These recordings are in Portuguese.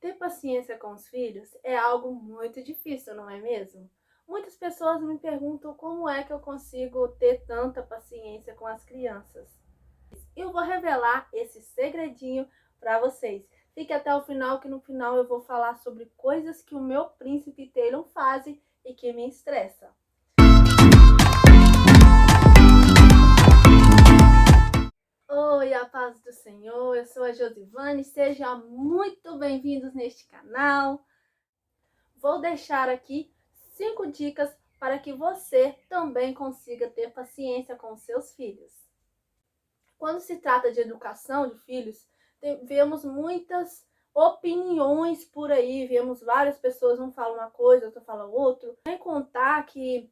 Ter paciência com os filhos é algo muito difícil, não é mesmo? Muitas pessoas me perguntam como é que eu consigo ter tanta paciência com as crianças. Eu vou revelar esse segredinho para vocês. Fique até o final, que no final eu vou falar sobre coisas que o meu príncipe Taylor faz e que me estressa. Oi, a paz do Senhor, eu sou a Josivane, sejam muito bem-vindos neste canal. Vou deixar aqui 5 dicas para que você também consiga ter paciência com seus filhos. Quando se trata de educação de filhos, vemos muitas opiniões por aí, vemos várias pessoas, um fala uma coisa, outro fala outra. Sem contar que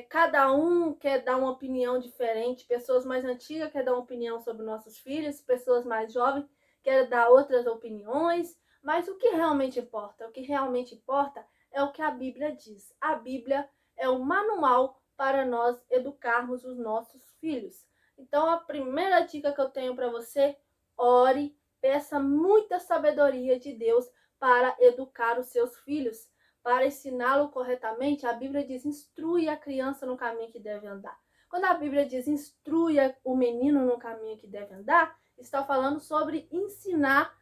cada um quer dar uma opinião diferente, pessoas mais antigas querem dar uma opinião sobre nossos filhos, pessoas mais jovens querem dar outras opiniões, mas o que realmente importa? O que realmente importa é o que a Bíblia diz. A Bíblia é um manual para nós educarmos os nossos filhos. Então, a primeira dica que eu tenho para você, ore, peça muita sabedoria de Deus para educar os seus filhos, para ensiná-lo corretamente. A Bíblia diz, instrui a criança no caminho que deve andar. Quando a Bíblia diz, instrui o menino no caminho que deve andar, está falando sobre ensinar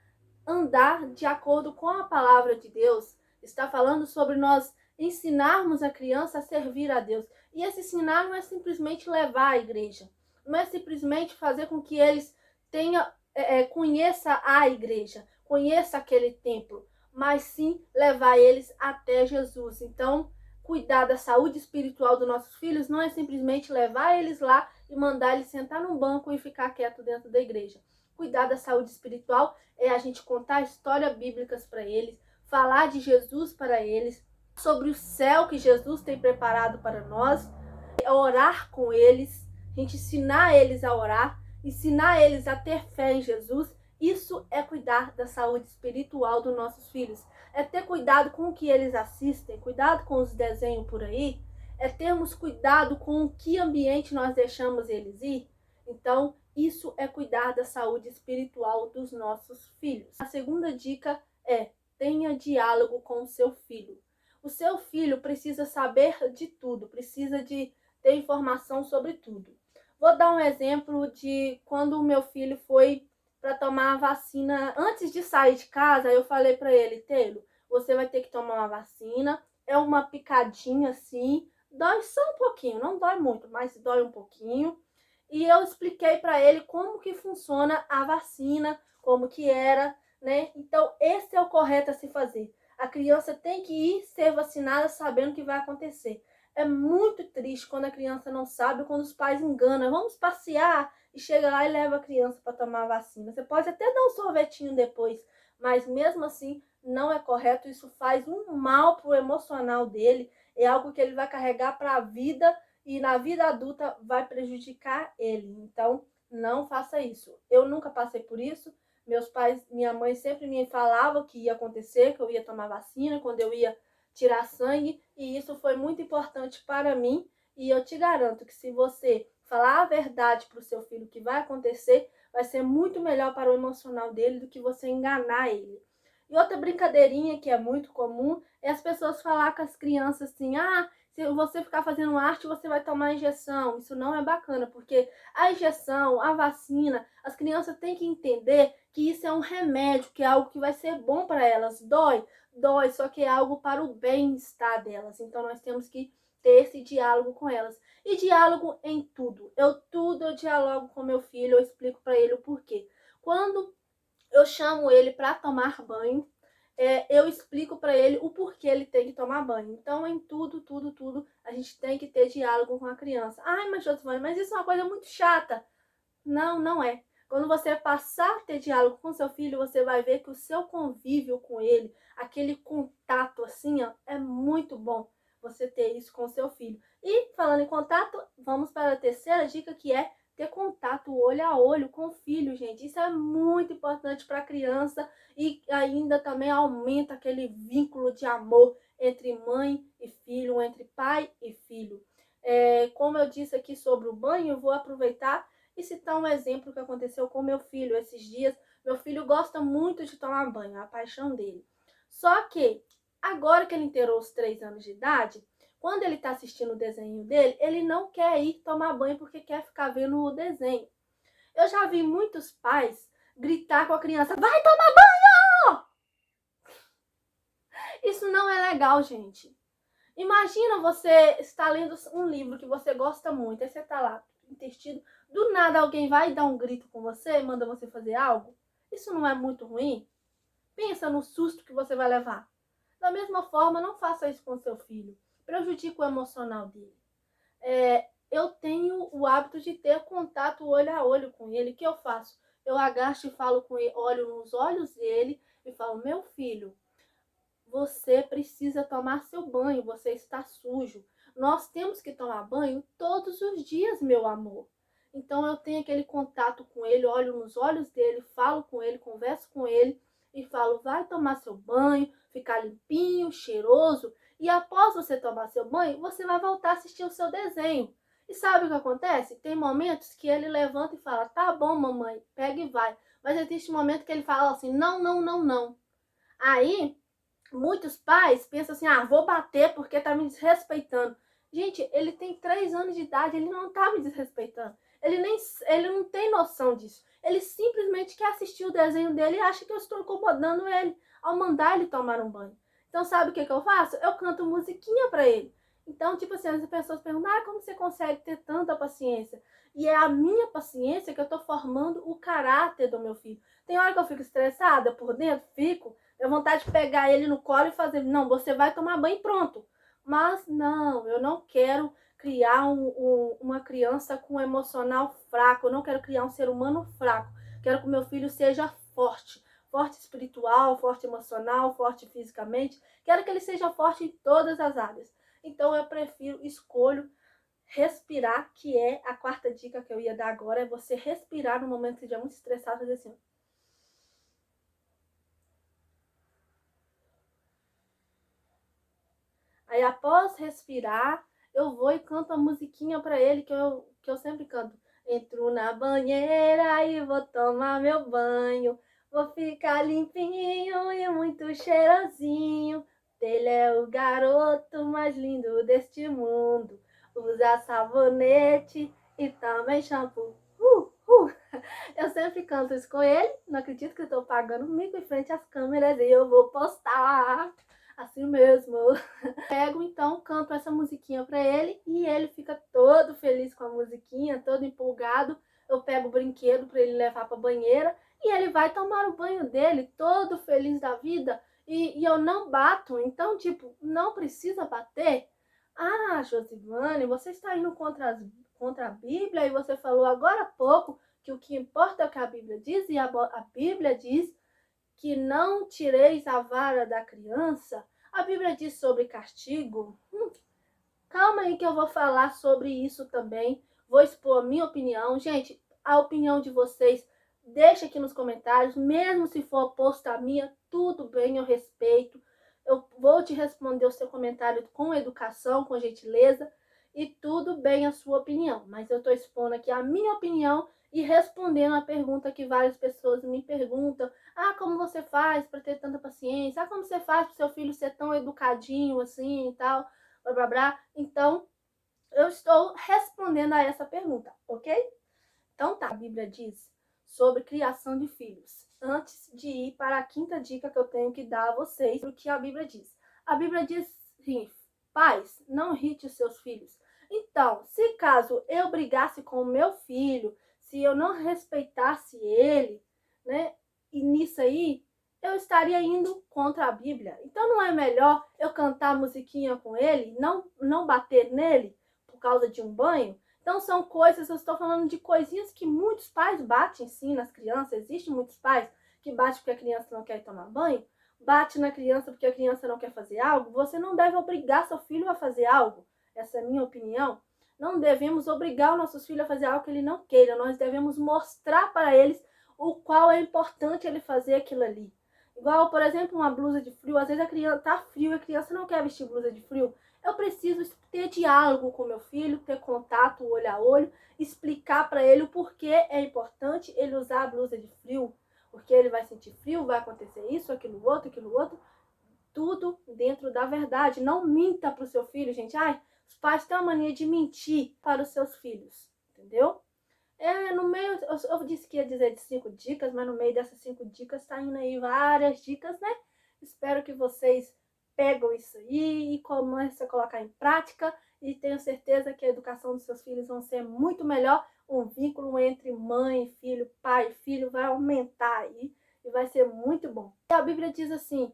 a andar de acordo com a palavra de Deus. Está falando sobre nós ensinarmos a criança a servir a Deus. E esse ensinar não é simplesmente levar à igreja. Não é simplesmente fazer com que eles conheça a igreja, conheça aquele templo, mas sim levar eles até Jesus. Então, cuidar da saúde espiritual dos nossos filhos não é simplesmente levar eles lá e mandar eles sentar num banco e ficar quieto dentro da igreja. Cuidar da saúde espiritual é a gente contar histórias bíblicas para eles, falar de Jesus para eles, sobre o céu que Jesus tem preparado para nós, orar com eles, a gente ensinar eles a orar, ensinar eles a ter fé em Jesus. Isso é cuidar da saúde espiritual dos nossos filhos. É ter cuidado com o que eles assistem, cuidado com os desenhos por aí, é termos cuidado com que ambiente nós deixamos eles ir. Então, isso é cuidar da saúde espiritual dos nossos filhos. A segunda dica é: tenha diálogo com o seu filho. O seu filho precisa saber de tudo, precisa de ter informação sobre tudo. Vou dar um exemplo de quando o meu filho foi para tomar a vacina. Antes de sair de casa, eu falei para ele, Taylor, você vai ter que tomar uma vacina, é uma picadinha assim, dói só um pouquinho, não dói muito, mas dói um pouquinho. E eu expliquei para ele como que funciona a vacina, como que era, né? Então, esse é o correto a se fazer. A criança tem que ir ser vacinada sabendo o que vai acontecer. É muito triste quando a criança não sabe, quando os pais enganam. Vamos passear e chega lá e leva a criança para tomar a vacina. Você pode até dar um sorvetinho depois, mas mesmo assim não é correto. Isso faz um mal pro emocional dele. É algo que ele vai carregar para a vida e na vida adulta vai prejudicar ele. Então, não faça isso. Eu nunca passei por isso. Meus pais, minha mãe sempre me falava que ia acontecer, que eu ia tomar vacina, quando eu ia tirar sangue, e isso foi muito importante para mim. E eu te garanto que se você falar a verdade para o seu filho que vai acontecer, vai ser muito melhor para o emocional dele do que você enganar ele. E outra brincadeirinha que é muito comum é as pessoas falar com as crianças assim, se você ficar fazendo arte, você vai tomar injeção. Isso não é bacana, porque a injeção, a vacina, as crianças têm que entender que isso é um remédio, que é algo que vai ser bom para elas. Dói, dói, só que é algo para o bem-estar delas. Então nós temos que ter esse diálogo com elas. E diálogo em tudo. Eu dialogo com meu filho, eu explico para ele o porquê. Quando eu chamo ele para tomar banho, eu explico para ele o porquê ele tem que tomar banho. Então, em tudo, a gente tem que ter diálogo com a criança. Ai, mas Josivane, mas isso é uma coisa muito chata. Não, não é. Quando você passar a ter diálogo com seu filho, você vai ver que o seu convívio com ele, aquele contato assim, ó, é muito bom você ter isso com seu filho. E falando em contato, vamos para a terceira dica, que é ter contato olho a olho com o filho, gente. Isso é muito importante para a criança e ainda também aumenta aquele vínculo de amor entre mãe e filho, entre pai e filho. Como eu disse aqui sobre o banho, eu vou aproveitar e citar um exemplo que aconteceu com meu filho esses dias. Meu filho gosta muito de tomar banho, é a paixão dele. Só que, agora que ele inteirou os 3 anos de idade, quando ele está assistindo o desenho dele, ele não quer ir tomar banho porque quer ficar vendo o desenho. Eu já vi muitos pais gritar com a criança, vai tomar banho! Isso não é legal, gente. Imagina você estar lendo um livro que você gosta muito, aí você está lá, intestino, do nada alguém vai dar um grito com você, manda você fazer algo. Isso não é muito ruim? Pensa no susto que você vai levar. Da mesma forma, não faça isso com seu filho. Prejudique o emocional dele. Eu tenho o hábito de ter contato olho a olho com ele. O que eu faço? Eu agacho e falo com ele, olho nos olhos dele e falo, meu filho, você precisa tomar seu banho, você está sujo. Nós temos que tomar banho todos os dias, meu amor. Então eu tenho aquele contato com ele, olho nos olhos dele, falo com ele, converso com ele e falo, vai tomar seu banho, ficar limpinho, cheiroso. E após você tomar seu banho, você vai voltar a assistir o seu desenho. E sabe o que acontece? Tem momentos que ele levanta e fala, tá bom, mamãe, pega e vai. Mas existe um momento que ele fala assim, não, não, não, não. Aí muitos pais pensam assim, vou bater porque tá me desrespeitando. Gente, ele tem 3 anos de idade, ele não tá me desrespeitando. Ele não tem noção disso. Ele simplesmente quer assistir o desenho dele e acha que eu estou incomodando ele ao mandar ele tomar um banho. Então, sabe o que eu faço? Eu canto musiquinha pra ele. Então, tipo assim, as pessoas perguntam, como você consegue ter tanta paciência? E é a minha paciência que eu tô formando o caráter do meu filho. Tem hora que eu fico estressada por dentro, fico. Deu vontade de pegar ele no colo e fazer, não, você vai tomar banho e pronto. Mas não, eu não quero criar uma criança com um emocional fraco, eu não quero criar um ser humano fraco. Quero que o meu filho seja forte, forte espiritual, forte emocional, forte fisicamente. Quero que ele seja forte em todas as áreas. Então eu escolho respirar, que é a 4ª dica que eu ia dar agora, é você respirar no momento que você estiver muito estressado, fazer assim. Aí após respirar, eu vou e canto a musiquinha pra ele que eu sempre canto. Entro na banheira e vou tomar meu banho. Vou ficar limpinho e muito cheirosinho. Ele é o garoto mais lindo deste mundo. Usa sabonete e também shampoo. Eu sempre canto isso com ele. Não acredito que eu tô pagando mico em frente às câmeras e eu vou postar. Assim mesmo. Pego, então, canto essa musiquinha pra ele e ele fica todo feliz com a musiquinha, todo empolgado. Eu pego o brinquedo pra ele levar pra banheira e ele vai tomar o banho dele, todo feliz da vida. E eu não bato, então, tipo, não precisa bater. Josivane, você está indo contra a Bíblia e você falou agora há pouco que o que importa é o que a Bíblia diz e a Bíblia diz que não tireis a vara da criança. A Bíblia diz sobre castigo. Calma aí que eu vou falar sobre isso também. Vou expor a minha opinião. Gente, a opinião de vocês, deixa aqui nos comentários. Mesmo se for oposta à minha, tudo bem, eu respeito. Eu vou te responder o seu comentário com educação, com gentileza. E tudo bem a sua opinião. Mas eu estou expondo aqui a minha opinião e respondendo a pergunta que várias pessoas me perguntam. Como você faz para ter tanta paciência? Como você faz para seu filho ser tão educadinho assim e tal? Blá, blá, blá. Então, eu estou respondendo a essa pergunta, ok? Então tá, a Bíblia diz sobre criação de filhos. Antes de ir para a 5ª dica que eu tenho que dar a vocês, o que a Bíblia diz. A Bíblia diz, sim, pais, não irrite os seus filhos. Então, se caso eu brigasse com o meu filho, se eu não respeitasse ele, né, e nisso aí, eu estaria indo contra a Bíblia. Então não é melhor eu cantar a musiquinha com ele, não bater nele por causa de um banho? Então são coisas, eu estou falando de coisinhas que muitos pais batem sim nas crianças. Existem muitos pais que batem porque a criança não quer tomar banho, bate na criança porque a criança não quer fazer algo. Você não deve obrigar seu filho a fazer algo. Essa é a minha opinião. Não devemos obrigar os nossos filhos a fazer algo que ele não queira. Nós devemos mostrar para eles o qual é importante ele fazer aquilo ali. Igual, por exemplo, uma blusa de frio. Às vezes a criança tá frio e a criança não quer vestir blusa de frio. Eu preciso ter diálogo com meu filho, ter contato olho a olho, explicar para ele o porquê é importante ele usar a blusa de frio, porque ele vai sentir frio, vai acontecer isso, aquilo outro, tudo dentro da verdade. Não minta para o seu filho, gente. Ai, os pais têm uma mania de mentir para os seus filhos, entendeu? No meio, eu disse que ia dizer de 5 dicas, mas no meio dessas 5 dicas tá indo aí várias dicas, né? Espero que vocês pegam isso aí e comecem a colocar em prática, e tenho certeza que a educação dos seus filhos vão ser muito melhor. O vínculo entre mãe e filho, pai e filho vai aumentar aí e vai ser muito bom. E a Bíblia diz assim,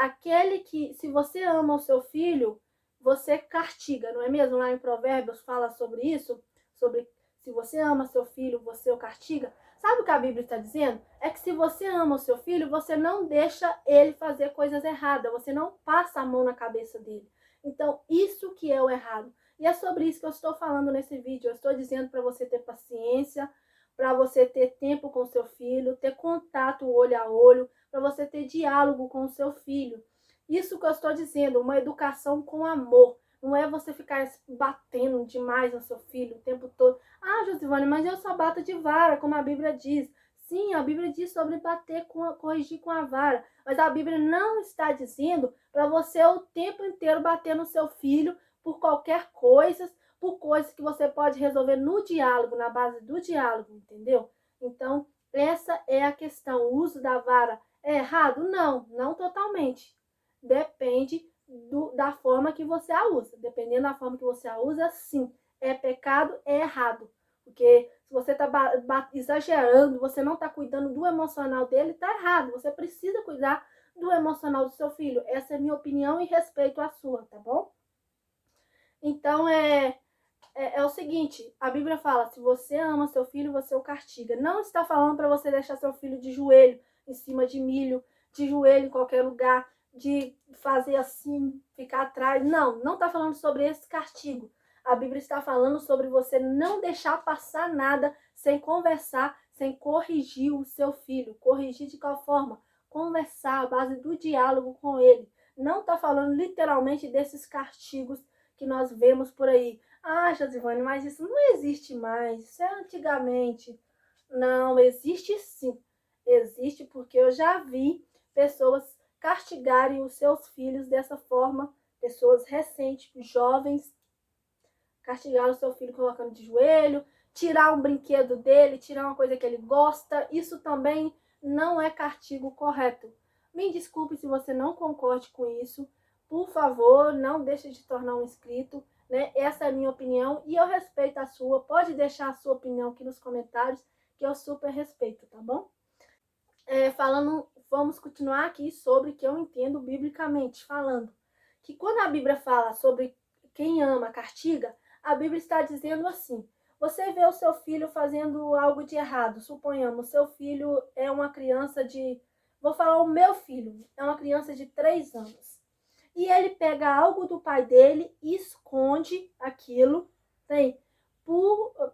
aquele que, se você ama o seu filho, você castiga, não é mesmo? Lá em Provérbios fala sobre isso, sobre se você ama seu filho, você o castiga. Sabe o que a Bíblia está dizendo? É que se você ama o seu filho, você não deixa ele fazer coisas erradas, você não passa a mão na cabeça dele. Então, isso que é o errado. E é sobre isso que eu estou falando nesse vídeo. Eu estou dizendo para você ter paciência, para você ter tempo com o seu filho, ter contato olho a olho, para você ter diálogo com o seu filho. Isso que eu estou dizendo, uma educação com amor. Não é você ficar batendo demais no seu filho o tempo todo. Ah, Josivane, mas eu só bato de vara, como a Bíblia diz. Sim, a Bíblia diz sobre bater, corrigir com a vara. Mas a Bíblia não está dizendo para você o tempo inteiro bater no seu filho por qualquer coisa, por coisas que você pode resolver no diálogo, na base do diálogo, entendeu? Então, essa é a questão. O uso da vara é errado? Não, não totalmente. Depende da forma que você a usa. Dependendo da forma que você a usa, sim. É pecado, é errado. Porque se você está exagerando, você não está cuidando do emocional dele, está errado. Você precisa cuidar do emocional do seu filho. Essa é a minha opinião e respeito a sua, tá bom? Então, é o seguinte, a Bíblia fala, se você ama seu filho, você o castiga. Não está falando para você deixar seu filho de joelho em cima de milho, de joelho em qualquer lugar, de fazer assim, ficar atrás. Não, não está falando sobre esse castigo. A Bíblia está falando sobre você não deixar passar nada sem conversar, sem corrigir o seu filho. Corrigir de qual forma? Conversar, à base do diálogo com ele. Não está falando literalmente desses castigos que nós vemos por aí. Ah, Josivane, mas isso não existe mais, isso é antigamente. Não, existe sim. Existe porque eu já vi pessoas castigarem os seus filhos dessa forma, pessoas recentes, jovens, castigar o seu filho colocando de joelho, tirar um brinquedo dele, tirar uma coisa que ele gosta. Isso também não é castigo correto. Me desculpe se você não concorde com isso. Por favor, não deixe de tornar um inscrito, né? Essa é a minha opinião e eu respeito a sua. Pode deixar a sua opinião aqui nos comentários, que eu super respeito, tá bom? Vamos continuar aqui sobre o que eu entendo biblicamente, falando que quando a Bíblia fala sobre quem ama castiga, a Bíblia está dizendo assim: você vê o seu filho fazendo algo de errado, suponhamos, seu filho é uma criança vou falar o meu filho, é uma criança de 3 anos, e ele pega algo do pai dele e esconde aquilo, tem,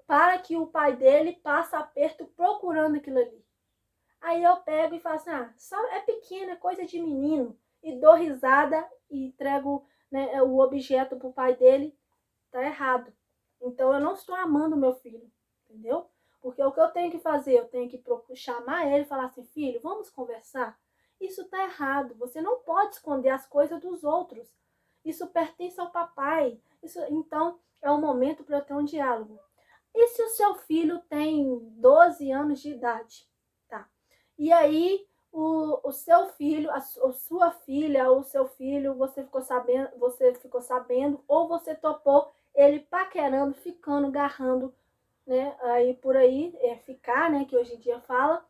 para que o pai dele passe aperto procurando aquilo ali. Aí eu pego e falo assim, só é pequeno, é coisa de menino, e dou risada e entrego, né, o objeto pro pai dele. Tá errado. Então eu não estou amando meu filho, entendeu? Porque o que eu tenho que fazer? Eu tenho que chamar ele e falar assim, filho, vamos conversar? Isso tá errado. Você não pode esconder as coisas dos outros. Isso pertence ao papai. Então é um momento para eu ter um diálogo. E se o seu filho tem 12 anos de idade? Tá. E aí o seu filho, a sua filha ou o seu filho, você ficou sabendo ou você topou ele paquerando, ficando, agarrando, né? Aí por aí, ficar, né? Que hoje em dia fala.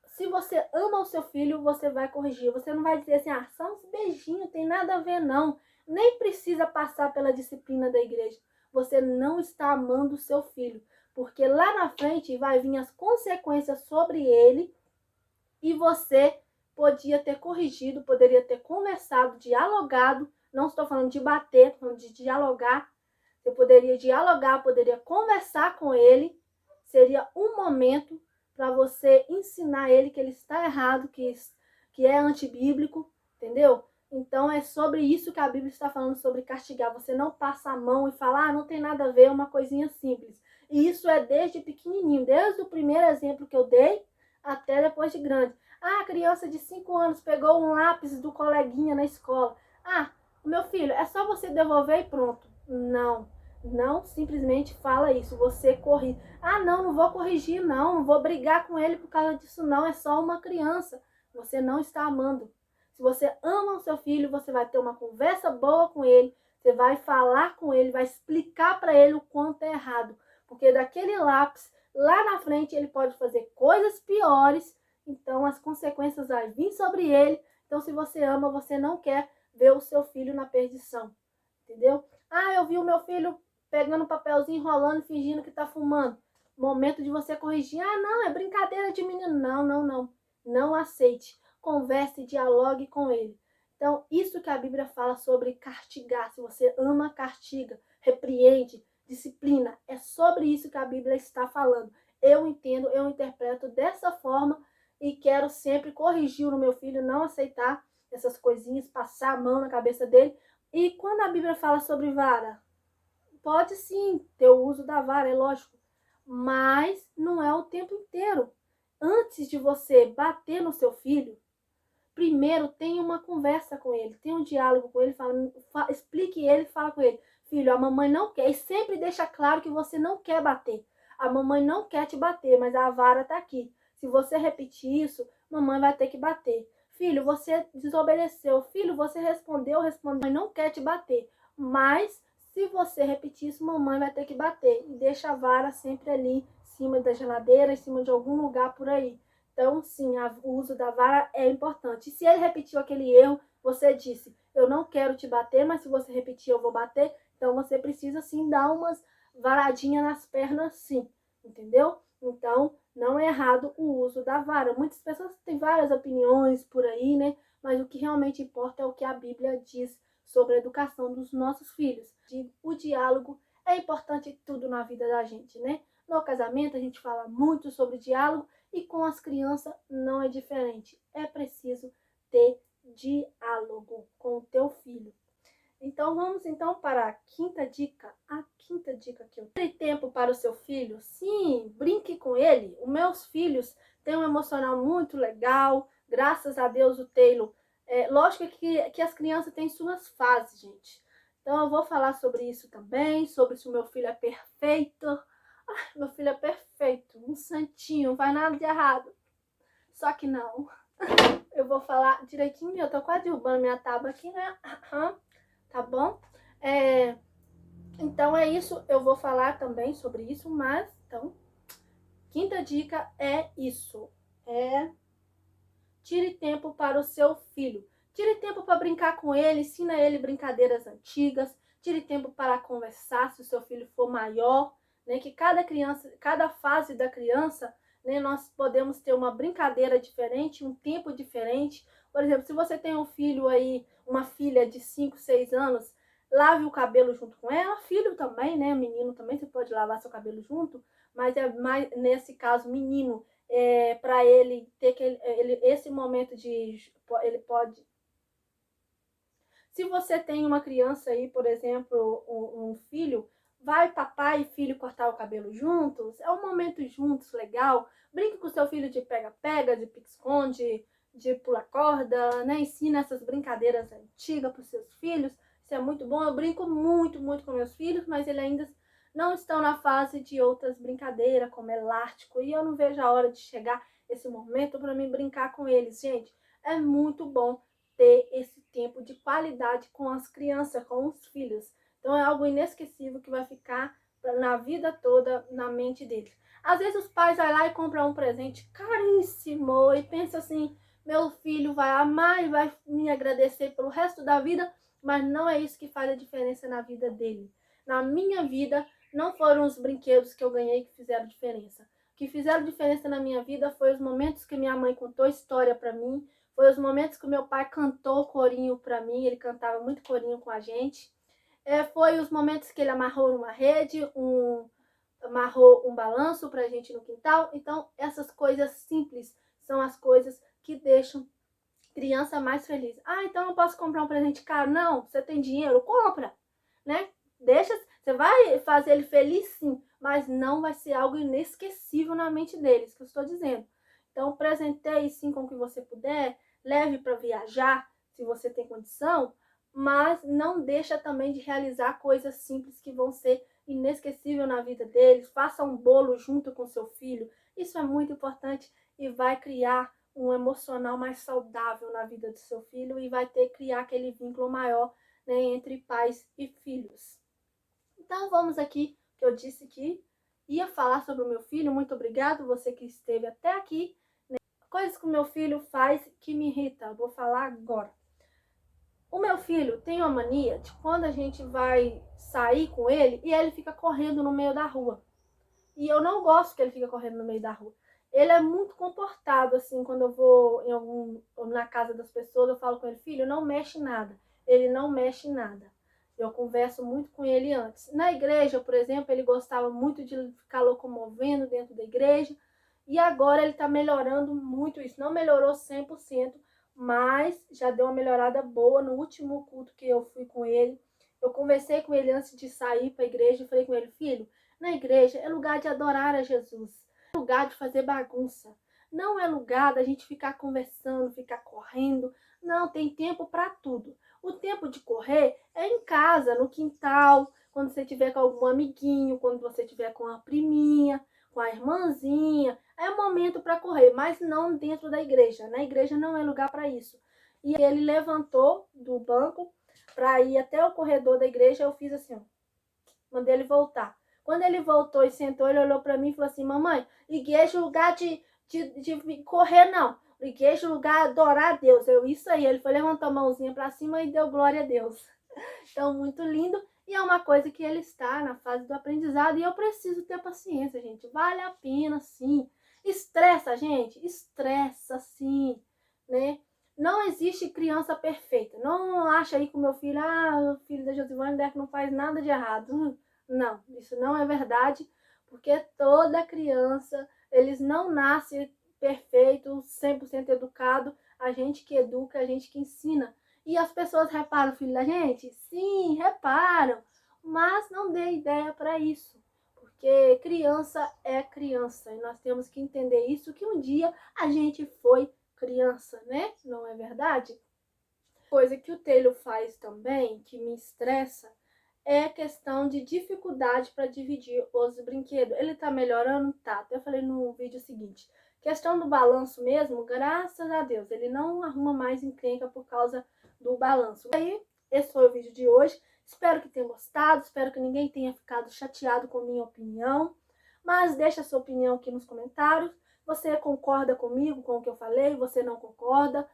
Se você ama o seu filho, você vai corrigir. Você não vai dizer assim, só uns beijinhos, tem nada a ver, não. Nem precisa passar pela disciplina da igreja. Você não está amando o seu filho. Porque lá na frente vai vir as consequências sobre ele e você poderia ter corrigido, poderia ter conversado, dialogado. Não estou falando de bater, estou falando de dialogar. Você poderia dialogar, poderia conversar com ele. Seria um momento para você ensinar ele que ele está errado, que é antibíblico, entendeu? Então é sobre isso que a Bíblia está falando, sobre castigar. Você não passa a mão e fala, não tem nada a ver, é uma coisinha simples. E isso é desde pequenininho, desde o primeiro exemplo que eu dei até depois de grande. Ah, a criança de 5 anos pegou um lápis do coleguinha na escola. Ah, meu filho, é só você devolver e pronto. Não, não simplesmente fala isso, você corrige. Ah, não, não vou corrigir não vou brigar com ele por causa disso não, é só uma criança. Você não está amando. Se você ama o seu filho, você vai ter uma conversa boa com ele, você vai falar com ele, vai explicar para ele o quanto é errado. Porque daquele lápis, lá na frente, ele pode fazer coisas piores, então as consequências vão vir sobre ele. Então, se você ama, você não quer ver o seu filho na perdição, entendeu? Ah, eu vi o meu filho pegando um papelzinho, enrolando, fingindo que tá fumando. Momento de você corrigir. Ah, não, é brincadeira de menino. Não, não, não. Não aceite. Converse, dialogue com ele. Então, isso que a Bíblia fala sobre castigar. Se você ama, castiga, repreende, disciplina. É sobre isso que a Bíblia está falando. Eu entendo, eu interpreto dessa forma e quero sempre corrigir o meu filho, não aceitar essas coisinhas, passar a mão na cabeça dele. E quando a Bíblia fala sobre vara, pode sim ter o uso da vara, é lógico, mas não é o tempo inteiro. Antes de você bater no seu filho, primeiro tenha uma conversa com ele, tenha um diálogo com ele, explique ele, fala com ele, filho, a mamãe não quer, e sempre deixa claro que você não quer bater. A mamãe não quer te bater, mas a vara tá aqui. Se você repetir isso, mamãe vai ter que bater. Filho, você desobedeceu. Filho, você respondeu, mamãe não quer te bater. Mas se você repetir isso, mamãe vai ter que bater. E deixa a vara sempre ali, em cima da geladeira, em cima de algum lugar por aí. Então, sim, o uso da vara é importante. E se ele repetiu aquele erro, você disse, eu não quero te bater, mas se você repetir, eu vou bater. Então, você precisa, sim, dar umas varadinhas nas pernas, sim, entendeu? Então, não é errado o uso da vara. Muitas pessoas têm várias opiniões por aí, né? Mas o que realmente importa é o que a Bíblia diz sobre a educação dos nossos filhos. O diálogo é importante tudo na vida da gente, né? No casamento, a gente fala muito sobre diálogo e com as crianças não é diferente. É preciso ter diálogo com o teu filho. Então vamos então para a quinta dica. A quinta dica que eu tenho. Tempo para o seu filho? Sim, brinque com ele. Os meus filhos têm um emocional muito legal. Graças a Deus o Taylor. Lógico que as crianças têm suas fases, gente. Então eu vou falar sobre isso também, sobre se o meu filho é perfeito. Meu filho é perfeito, um santinho, não faz nada de errado. Só que não. Eu vou falar direitinho, eu tô quase derrubando minha tábua aqui, né? Tá bom? Então é isso, eu vou falar também sobre isso, mas, então, quinta dica é isso. Tire tempo para o seu filho. Tire tempo para brincar com ele, ensina ele brincadeiras antigas. Tire tempo para conversar se o seu filho for maior, né? Que cada criança, cada fase da criança, né, nós podemos ter uma brincadeira diferente, um tempo diferente. Por exemplo, se você tem um filho aí, uma filha de 5, 6 anos, lave o cabelo junto com ela. Filho também, né? Menino também, você pode lavar seu cabelo junto, mas é mais, nesse caso, menino, para ele ter esse momento de... Ele pode... Se você tem uma criança aí, por exemplo, um filho, vai papai e filho cortar o cabelo juntos, é um momento juntos, legal. Brinque com seu filho de pega-pega, de pique-esconde, de pula-corda, né? Ensina essas brincadeiras antigas para os seus filhos. Isso é muito bom. Eu brinco muito, muito com meus filhos, mas eles ainda não estão na fase de outras brincadeiras, como elástico, e eu não vejo a hora de chegar esse momento para mim brincar com eles. Gente, é muito bom ter esse tempo de qualidade com as crianças, com os filhos. Então é algo inesquecível que vai ficar na vida toda na mente deles. Às vezes os pais vão lá e compram um presente caríssimo e pensa assim, meu filho vai amar e vai me agradecer pelo resto da vida, mas não é isso que faz a diferença na vida dele. Na minha vida, não foram os brinquedos que eu ganhei que fizeram diferença. O que fizeram diferença na minha vida foi os momentos que minha mãe contou história para mim, foi os momentos que o meu pai cantou corinho para mim, ele cantava muito corinho com a gente. Foi os momentos que ele amarrou uma rede, amarrou um balanço pra gente no quintal. Então, essas coisas simples são as coisas que deixam criança mais feliz. Ah, então eu posso comprar um presente caro? Não, você tem dinheiro, compra, né? Você vai fazer ele feliz sim, mas não vai ser algo inesquecível na mente deles, que eu estou dizendo. Então, presenteie sim com o que você puder, leve para viajar, se você tem condição, mas não deixa também de realizar coisas simples que vão ser inesquecíveis na vida deles. Faça um bolo junto com seu filho, isso é muito importante e vai criar um emocional mais saudável na vida do seu filho e vai criar aquele vínculo maior, né, entre pais e filhos. Então vamos aqui, que eu disse que ia falar sobre o meu filho. Muito obrigado você que esteve até aqui, né? Coisas que o meu filho faz que me irrita, vou falar agora. O meu filho tem uma mania de quando a gente vai sair com ele e ele fica correndo no meio da rua. E eu não gosto que ele fique correndo no meio da rua. Ele é muito comportado, assim, quando eu vou na casa das pessoas, eu falo com ele, filho, não mexe nada. Ele não mexe nada. Eu converso muito com ele antes. Na igreja, por exemplo, ele gostava muito de ficar locomovendo dentro da igreja. E agora ele está melhorando muito isso. Não melhorou 100%, mas já deu uma melhorada boa. No último culto que eu fui com ele, eu conversei com ele antes de sair para a igreja e falei com ele, filho, na igreja é lugar de adorar a Jesus, é lugar de fazer bagunça. Não é lugar da gente ficar conversando, ficar correndo. Não, tem tempo para tudo. O tempo de correr é em casa, no quintal, quando você estiver com algum amiguinho, quando você estiver com a priminha, com a irmãzinha. É o momento para correr, mas não dentro da igreja. Na igreja não é lugar para isso. E ele levantou do banco para ir até o corredor da igreja. Eu fiz assim, ó, mandei ele voltar. Quando ele voltou e sentou, ele olhou para mim e falou assim, mamãe, igreja é lugar de correr, não. Igreja é lugar de adorar a Deus. Eu, isso aí. Ele foi, levantou a mãozinha para cima e deu glória a Deus. Então, muito lindo. E é uma coisa que ele está na fase do aprendizado. E eu preciso ter paciência, gente. Vale a pena, sim. Estressa, gente. Estressa, sim. Né? Não existe criança perfeita. Não acha aí que o meu filho, o filho da Josivane que não faz nada de errado. Não, isso não é verdade. Porque toda criança, eles não nascem perfeitos, 100% educado. A gente que educa, a gente que ensina. E as pessoas reparam o filho da gente? Sim, reparam. Mas não dê ideia para isso. Porque criança é criança. E nós temos que entender isso, que um dia a gente foi criança, né? Não é verdade? Coisa que o Taylor faz também, que me estressa, é questão de dificuldade para dividir os brinquedos. Ele tá melhorando? Tá. Até falei no vídeo seguinte. Questão do balanço mesmo, graças a Deus, ele não arruma mais encrenca por causa do balanço. Aí, esse foi o vídeo de hoje. Espero que tenham gostado, espero que ninguém tenha ficado chateado com minha opinião. Mas deixa a sua opinião aqui nos comentários. Você concorda comigo com o que eu falei? Você não concorda?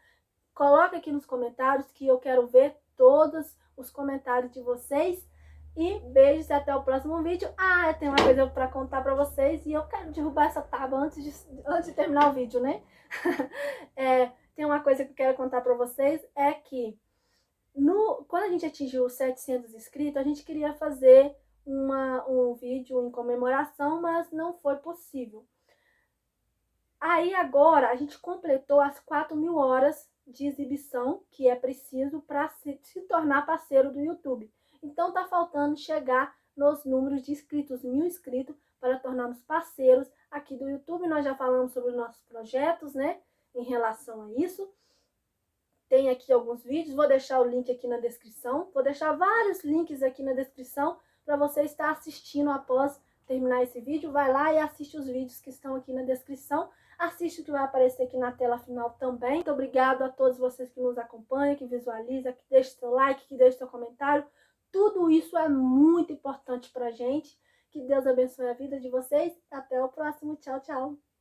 Coloca aqui nos comentários que eu quero ver todos os comentários de vocês. E beijos e até o próximo vídeo. Eu tenho uma coisa para contar para vocês e eu quero derrubar essa tábua antes de terminar o vídeo, né? Tem uma coisa que eu quero contar para vocês, é que quando a gente atingiu os 700 inscritos, a gente queria fazer um vídeo em comemoração, mas não foi possível. Aí agora a gente completou as 4.000 horas de exibição que é preciso para se tornar parceiro do YouTube. Então tá faltando chegar nos números de inscritos, 1.000 inscritos, para tornarmos parceiros aqui do YouTube. Nós já falamos sobre os nossos projetos, né, em relação a isso. Tem aqui alguns vídeos, vou deixar o link aqui na descrição. Vou deixar vários links aqui na descrição para você estar assistindo após terminar esse vídeo. Vai lá e assiste os vídeos que estão aqui na descrição. Assiste o que vai aparecer aqui na tela final também. Muito obrigado a todos vocês que nos acompanham, que visualizam, que deixam seu like, que deixam seu comentário. Tudo isso é muito importante pra gente. Que Deus abençoe a vida de vocês. Até o próximo. Tchau, tchau.